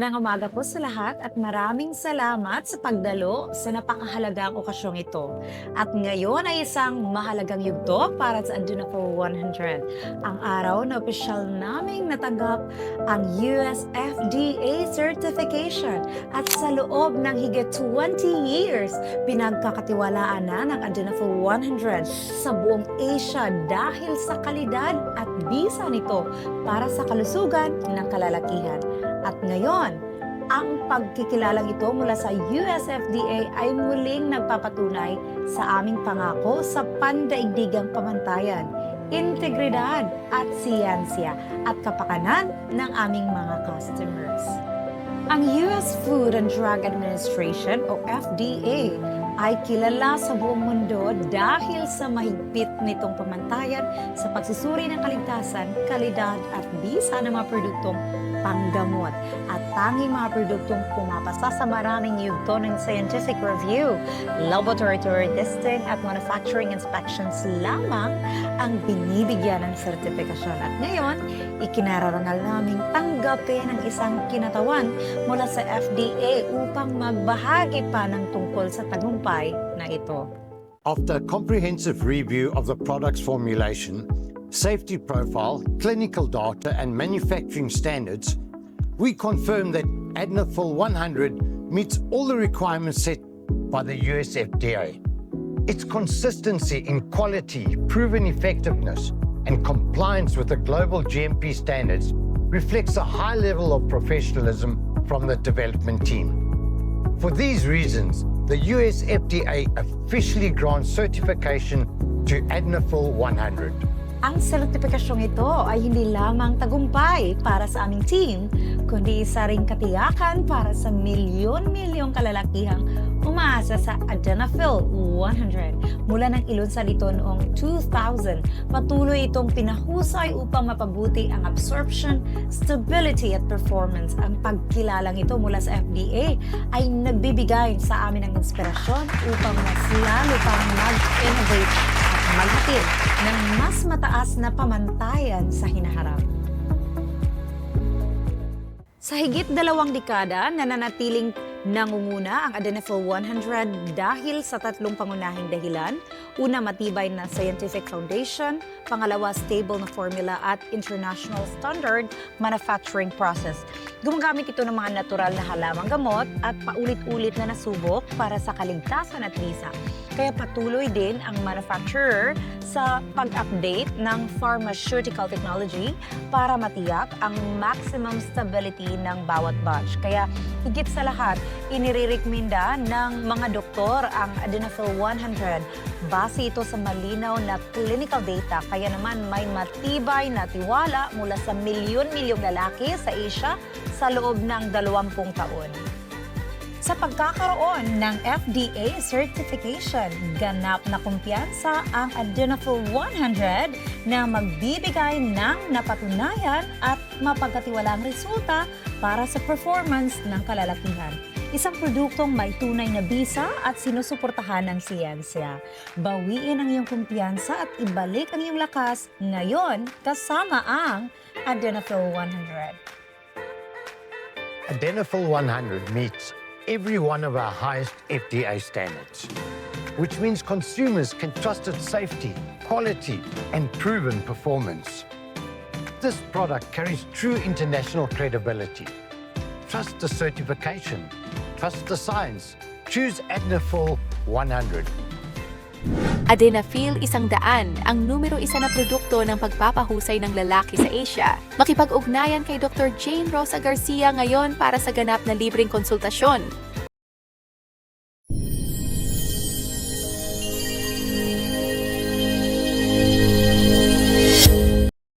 Magandang umaga po sa lahat at maraming salamat sa pagdalo sa napakahalagang okasyong ito. At ngayon ay isang mahalagang yugto para sa Adunafil 100. Ang araw na opisyal naming natanggap ang US FDA certification at sa loob ng higit 20 years, pinagkakatiwalaan na ng Adunafil 100 sa buong Asia dahil sa kalidad at bisa nito para sa kalusugan ng kalalakihan. At ngayon, ang pagkikilalang ito mula sa US FDA ay muling nagpapatunay sa aming pangako sa pandaigdigang pamantayan, integridad at siyensya at kapakanan ng aming mga customers. Ang US Food and Drug Administration o FDA ay kilala sa buong mundo dahil sa mahigpit nitong pamantayan sa pagsusuri ng kaligtasan, kalidad at bisa ng mga produktong panggamot at tanging mga produktong pumapasa sa maraming yugto ng scientific review, laboratory testing at manufacturing inspections lamang ang binibigyan ng sertifikasyon. At ngayon, ikinararangal naming tanggapin ang isang kinatawan mula sa FDA upang magbahagi pa ng tungkol sa tagumpay na ito. After a comprehensive review of the product's formulation, safety profile, clinical data, and manufacturing standards, we confirm that Adunafil 100 meets all the requirements set by the US FDA. Its consistency in quality, proven effectiveness, and compliance with the global GMP standards reflects a high level of professionalism from the development team. For these reasons, the US FDA officially grants certification to Adunafil 100. Ang sertipikasyong ito ay hindi lamang tagumpay para sa aming team, kundi isa ring katiyakan para sa milyon-milyong kalalakihang umaasa sa Adunafil 100. Mula ng ilunsad ito noong 2000, patuloy itong pinahusay upang mapabuti ang absorption, stability at performance. Ang pagkilalang ito mula sa FDA ay nagbibigay sa amin ng inspirasyon upang mas lalo pang mag-innovate maghatid ng mas mataas na pamantayan sa hinaharap. Sa higit 2 dekada, nananatiling nangunguna ang Adunafil 100 dahil sa 3 pangunahing dahilan. Una, matibay na scientific foundation. Pangalawa, stable na formula at international standard manufacturing process. Gumagamit ito ng mga natural na halamang gamot at paulit-ulit na nasubok para sa kaligtasan at bisa. Kaya patuloy din ang manufacturer sa pag-update ng pharmaceutical technology para matiyak ang maximum stability ng bawat batch. Kaya higit sa lahat, inirekomenda ng mga doktor ang Adunafil 100. Base ito sa malinaw na clinical data, kaya naman may matibay na tiwala mula sa milyon-milyong lalaki sa Asia sa loob ng 20 taon. Sa pagkakaroon ng FDA certification, ganap na kumpiyansa ang Adunafil 100 na magbibigay ng napatunayan at mapagkatiwalaang resulta para sa performance ng kalalakihan. Isang produktong may tunay na bisa at sinusuportahan ng siyensya. Bawiin ang iyong kumpiyansa at ibalik ang iyong lakas ngayon kasama ang Adunafil 100. Adunafil 100 meets every one of our highest FDA standards, which means consumers can trust its safety, quality, and proven performance. This product carries true international credibility. Trust the certification. Trust the science. Choose Adunafil 100. Adunafil 100, ang numero 1 na produkto ng pagpapahusay ng lalaki sa Asia. Makipag-ugnayan kay Dr. Jane Rosa Garcia ngayon para sa ganap na libreng konsultasyon.